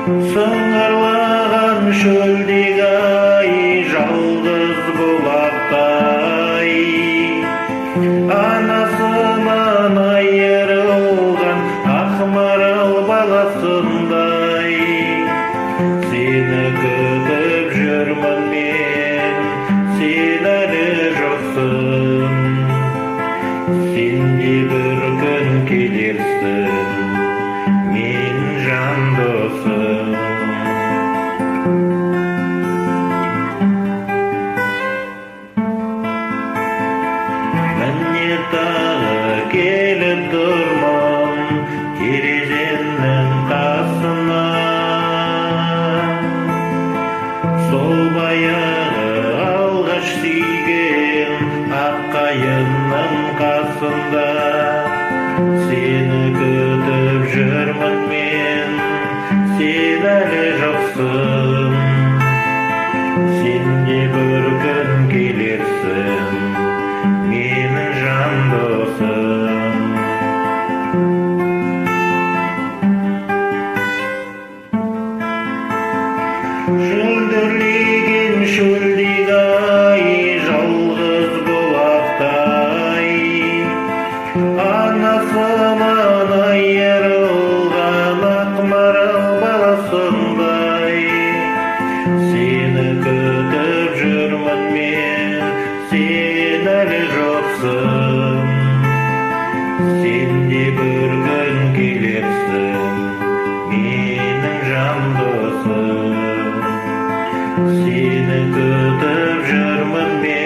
Сыңғырлаған шөлдегі ай, жалғыз бұлақтай, анасынан айырылған ақмарал баласындай. Сені күтіп жүрмін мен, сен әлі жоқсың. Сен де бір күн келерсің, мен жан досым. Міне тағы келіп тұрмын тереземнің қасына. Сол баяғы алғаш сүйген аққайыңның қасында. Сені күтіп жүрмін мен, сен әлі жоқсың. Сен де бір күн келерсің, менің жан досым. Шөлдірлеген шөлдегі ай, жалғыз бұлақтай, анасынан айырылған ақмарал баласындай. Сені күтіп жүрмін мен, сен әлі жоқсың. Сен де бір күн келерсің, менің жан досым. Сені күтіп жүрмін мен.